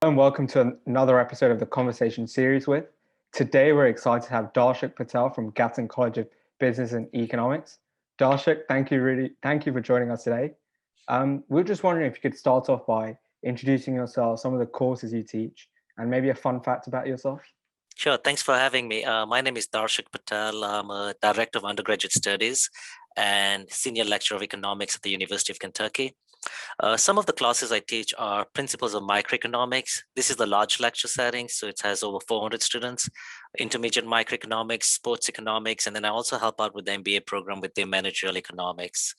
and welcome to another episode of the Conversation series with. Today, we're excited to have Darshak Patel from Gatton College of Business and Economics. Darshak, thank you for joining us today. We were just wondering if you could start off by introducing yourself, some of the courses you teach, and maybe a fun fact about yourself. Sure. Thanks for having me. My name is Darshak Patel. I'm a Director of Undergraduate Studies and Senior Lecturer of Economics at the University of Kentucky. Some of the classes I teach are Principles of Microeconomics. This is the large lecture setting, so it has over 400 students. Intermediate Microeconomics, Sports Economics, and then I also help out with the MBA program with the Managerial Economics.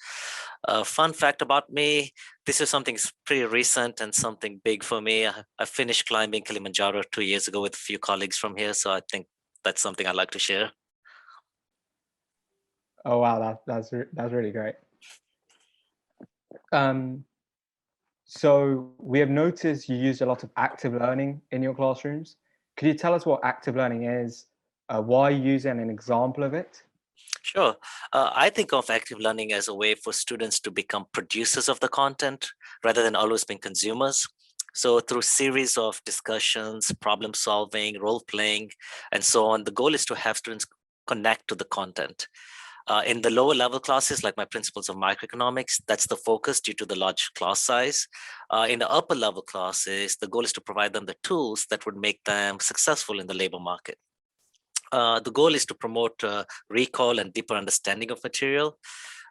Fun fact about me, this is something pretty recent and something big for me. I finished climbing Kilimanjaro 2 years ago with a few colleagues from here, so I think that's something I'd like to share. Oh wow, that's really great. So we have noticed you use a lot of active learning in your classrooms. Could you tell us what active learning is, why you use it, and an example of it? Sure. I think of active learning as a way for students to become producers of the content rather than always being consumers. So through series of discussions, problem solving, role playing, and so on, the goal is to have students connect to the content. In the lower level classes, like my Principles of Microeconomics, that's the focus due to the large class size. In the upper level classes, the goal is to provide them the tools that would make them successful in the labor market. The goal is to promote recall and deeper understanding of material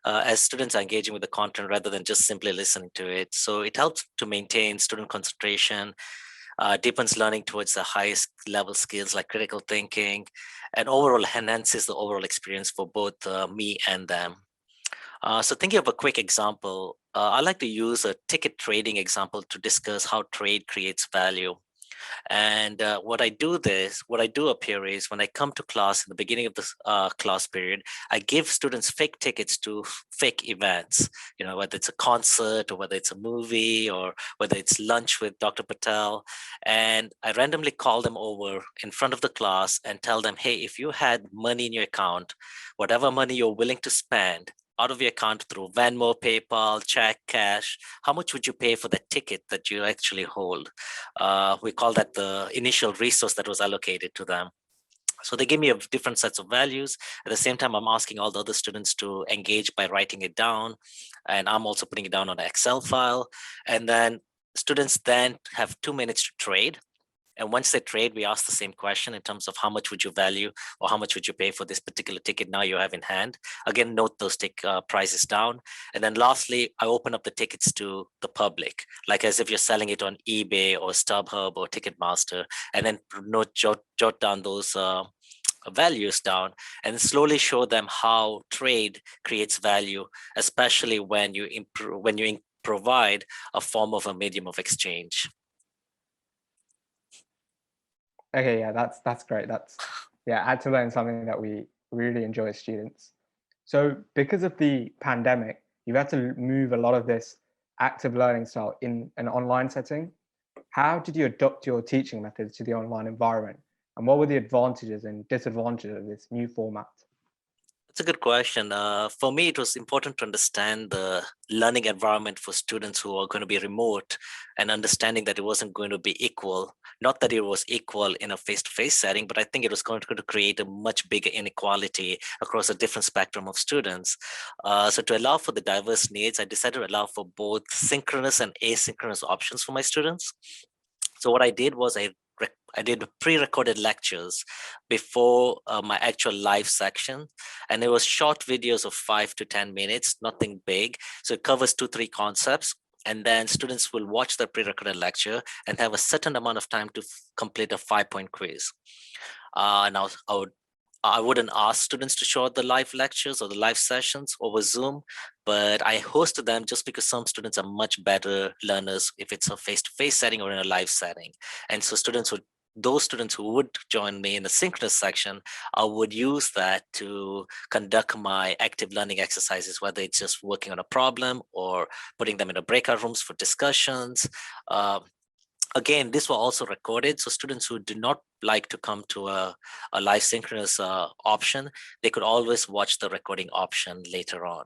as students are engaging with the content rather than just simply listening to it. So it helps to maintain student concentration, deepens learning towards the highest level skills like critical thinking, and overall enhances the overall experience for both me and them. So thinking of a quick example, I like to use a ticket trading example to discuss how trade creates value. And what I do up here is when I come to class in the beginning of this class period, I give students fake tickets to fake events, whether it's a concert or whether it's a movie or whether it's lunch with Dr. Patel. And I randomly call them over in front of the class and tell them, hey, if you had money in your account, whatever money you're willing to spend, out of your account through Venmo, PayPal, check, cash, how much would you pay for the ticket that you actually hold? We call that the initial resource that was allocated to them. So they give me different sets of values. At the same time, I'm asking all the other students to engage by writing it down. And I'm also putting it down on an Excel file. And then students then have 2 minutes to trade. And once they trade, we ask the same question in terms of how much would you value or how much would you pay for this particular ticket now you have in hand. Again, note those prices down. And then lastly, I open up the tickets to the public, like as if you're selling it on eBay or StubHub or Ticketmaster, and then jot down those values down and slowly show them how trade creates value, especially when you provide a form of a medium of exchange. Okay, yeah, that's great. I had to learn something that we really enjoy as students. So because of the pandemic, you've had to move a lot of this active learning style in an online setting. How did you adopt your teaching methods to the online environment? And what were the advantages and disadvantages of this new format? That's a good question. For me, it was important to understand the learning environment for students who are going to be remote and understanding that it wasn't going to be equal. Not that it was equal in a face-to-face setting, but I think it was going to create a much bigger inequality across a different spectrum of students. So to allow for the diverse needs, I decided to allow for both synchronous and asynchronous options for my students. So what I did was I did pre-recorded lectures before my actual live section, and it was short videos of 5 to 10 minutes, nothing big. So it covers 2-3 concepts, and then students will watch the pre-recorded lecture and have a certain amount of time to complete a 5-point quiz. Now I wouldn't ask students to show the live lectures or the live sessions over Zoom, but I hosted them just because some students are much better learners if it's a face-to-face setting or in a live setting. And so those students who would join me in the synchronous section, I would use that to conduct my active learning exercises, whether it's just working on a problem or putting them in the breakout rooms for discussions. Again, these were also recorded, so students who do not like to come to a live synchronous option, they could always watch the recording option later on.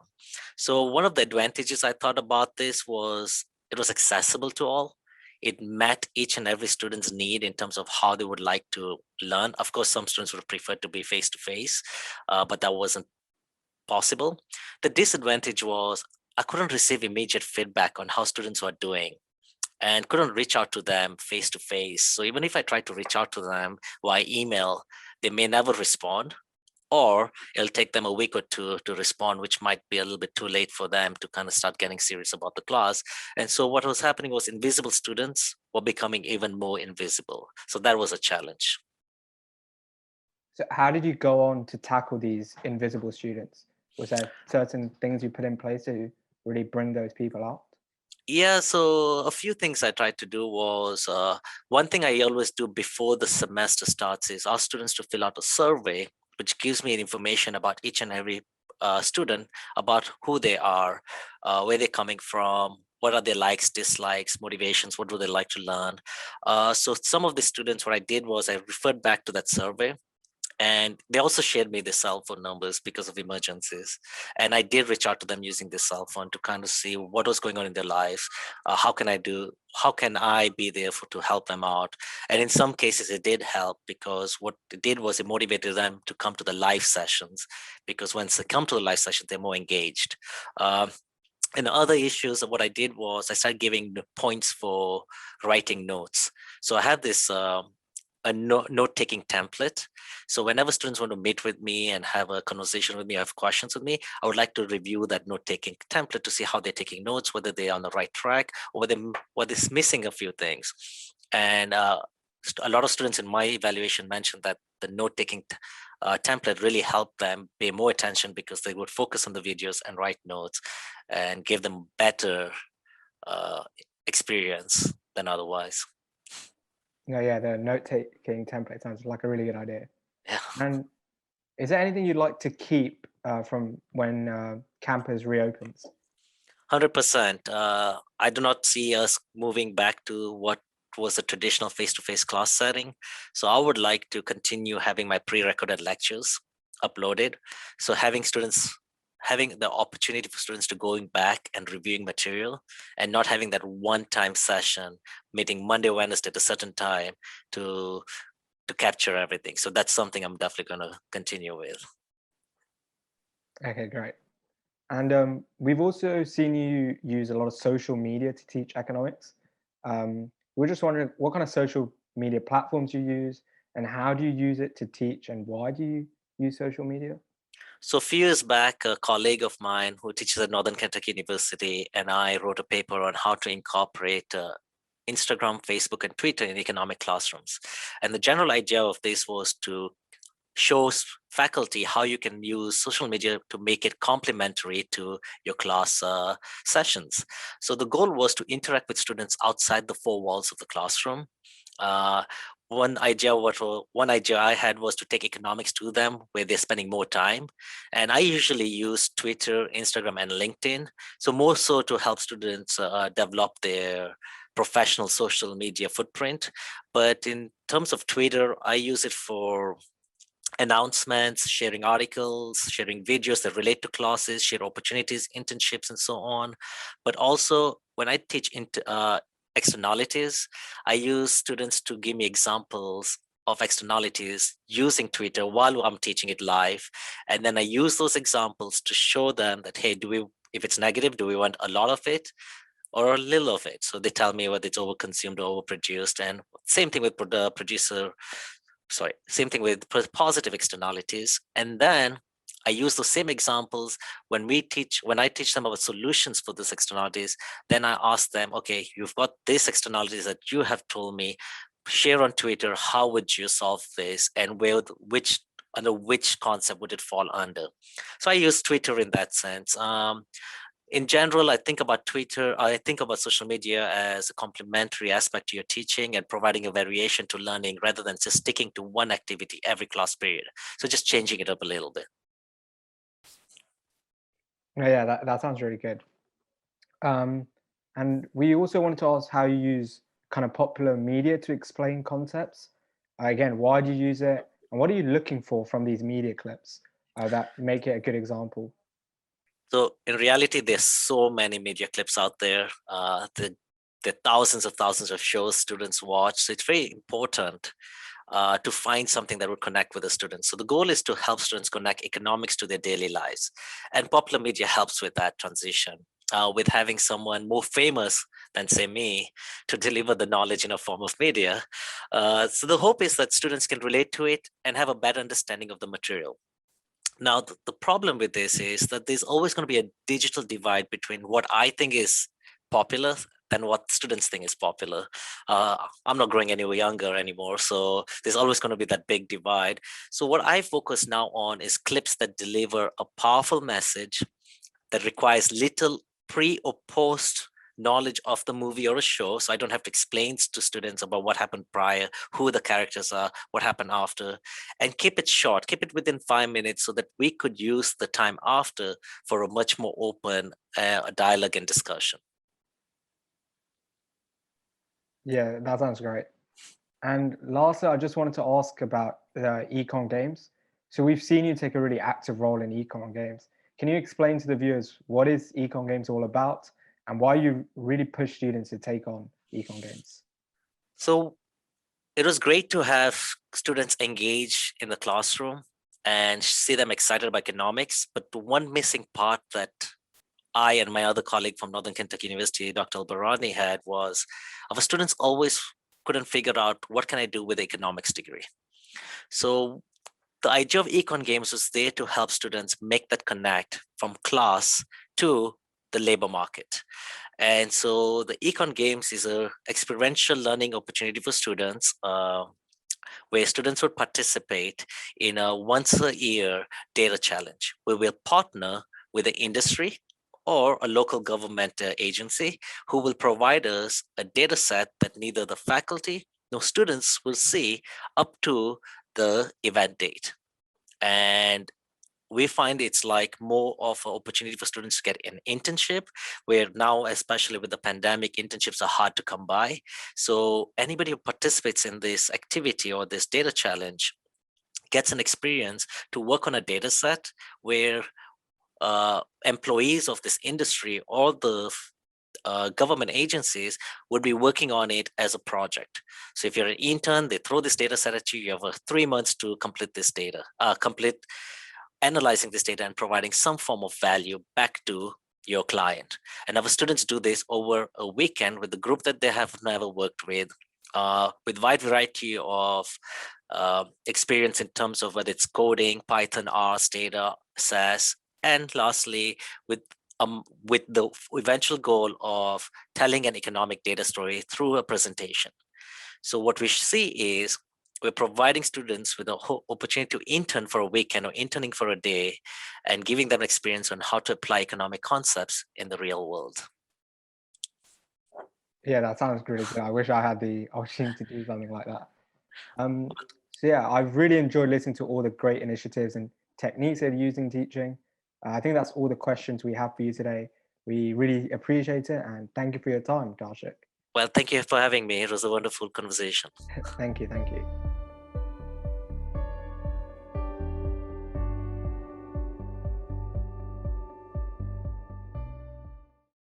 So one of the advantages I thought about this was it was accessible to all. it met each and every student's need in terms of how they would like to learn. Of course, some students would prefer to be face-to-face, but that wasn't possible. The disadvantage was I couldn't receive immediate feedback on how students were doing and couldn't reach out to them face to face. So even if I tried to reach out to them via email, they may never respond, or it'll take them a week or two to respond, which might be a little bit too late for them to kind of start getting serious about the class. And so what was happening was invisible students were becoming even more invisible. So that was a challenge. So how did you go on to tackle these invisible students? Was there certain things you put in place to really bring those people out? Yeah, so a few things I tried to do was, one thing I always do before the semester starts is ask students to fill out a survey, which gives me information about each and every student, about who they are, where they're coming from, what are their likes, dislikes, motivations, what do they like to learn. So some of the students, what I did was I referred back to that survey, and they also shared me their cell phone numbers because of emergencies. And I did reach out to them using this cell phone to kind of see what was going on in their lives. How can I be there to help them out? And in some cases it did help, because what it did was it motivated them to come to the live sessions, because once they come to the live session, they're more engaged. And other issues, what I did was I started giving the points for writing notes. So I have this a note-taking template. So whenever students want to meet with me and have a conversation with me, or have questions with me, I would like to review that note-taking template to see how they're taking notes, whether they're on the right track, or whether it's missing a few things. And a lot of students in my evaluation mentioned that the note-taking template really helped them pay more attention, because they would focus on the videos and write notes and give them better experience than otherwise. Yeah, the note-taking template sounds like a really good idea. Yeah. And is there anything you'd like to keep from when campus reopens? 100%. I do not see us moving back to what was a traditional face-to-face class setting. So I would like to continue having my pre-recorded lectures uploaded. So having the opportunity for students to going back and reviewing material, and not having that one-time session, meeting Monday, Wednesday at a certain time to capture everything. So that's something I'm definitely going to continue with. Okay, great. And we've also seen you use a lot of social media to teach economics. We're just wondering what kind of social media platforms you use, and how do you use it to teach, and why do you use social media? So a few years back, a colleague of mine who teaches at Northern Kentucky University and I wrote a paper on how to incorporate Instagram, Facebook, and Twitter in economic classrooms. And the general idea of this was to show faculty how you can use social media to make it complementary to your class sessions. So the goal was to interact with students outside the four walls of the classroom. Uh, one idea I had was to take economics to them where they're spending more time. And I usually use Twitter, Instagram, and LinkedIn. So more so to help students develop their professional social media footprint. But in terms of Twitter, I use it for announcements, sharing articles, sharing videos that relate to classes, share opportunities, internships, and so on. But also when I teach externalities, I use students to give me examples of externalities using Twitter while I'm teaching it live. And then I use those examples to show them that, hey, if it's negative, do we want a lot of it or a little of it? So they tell me whether it's overconsumed or overproduced. And same thing with same thing with positive externalities. And then I use those same examples when I teach them about solutions for these externalities. Then I ask them, okay, you've got these externalities that you have told me, share on Twitter, how would you solve this, and under which concept would it fall under? So I use Twitter in that sense. In general, I think about social media as a complementary aspect to your teaching and providing a variation to learning rather than just sticking to one activity every class period. So just changing it up a little bit. Yeah, that sounds really good. And we also wanted to ask how you use kind of popular media to explain concepts. Again, why do you use it, and what are you looking for from these media clips that make it a good example? So in reality, there's so many media clips out there. The there are thousands of shows students watch. So it's very important to find something that would connect with the students. So the goal is to help students connect economics to their daily lives. And popular media helps with that transition, with having someone more famous than, say, me, to deliver the knowledge in a form of media. So the hope is that students can relate to it and have a better understanding of the material. Now, the problem with this is that there's always going to be a digital divide between what I think is popular than what students think is popular. I'm not growing any younger anymore, so there's always going to be that big divide. So what I focus now on is clips that deliver a powerful message that requires little pre or post knowledge of the movie or a show. So I don't have to explain to students about what happened prior, who the characters are, what happened after, and keep it short, keep it within 5 minutes so that we could use the time after for a much more open dialogue and discussion. Yeah, that sounds great. And lastly, I just wanted to ask about the Econ Games. So we've seen you take a really active role in Econ Games. Can you explain to the viewers what is Econ Games all about and why you really push students to take on Econ Games? So it was great to have students engage in the classroom and see them excited about economics. But the one missing part that I and my other colleague from Northern Kentucky University, Dr. Albarani, had was our students always couldn't figure out what can I do with the economics degree. So the idea of Econ Games was there to help students make that connect from class to the labor market. And so the Econ Games is a experiential learning opportunity for students, where students would participate in a once a year data challenge, where we'll partner with the industry or a local government agency who will provide us a data set that neither the faculty nor students will see up to the event date. And we find it's like more of an opportunity for students to get an internship, where now, especially with the pandemic, internships are hard to come by. So anybody who participates in this activity or this data challenge gets an experience to work on a data set where employees of this industry or the government agencies would be working on it as a project. So if you're an intern, they throw this data set at you. You have 3 months to complete this data, complete analyzing this data and providing some form of value back to your client. And our students do this over a weekend with the group that they have never worked with wide variety of experience in terms of whether it's coding, Python, R, Stata, SAS, and lastly, with the eventual goal of telling an economic data story through a presentation. So what we see is we're providing students with an opportunity to intern for a weekend or interning for a day and giving them experience on how to apply economic concepts in the real world. Yeah, that sounds really good. I wish I had the opportunity to do something like that. So yeah, I've really enjoyed listening to all the great initiatives and techniques that you're using teaching. I think that's all the questions we have for you today. We really appreciate it and thank you for your time, Darshak. Well, thank you for having me. It was a wonderful conversation. Thank you.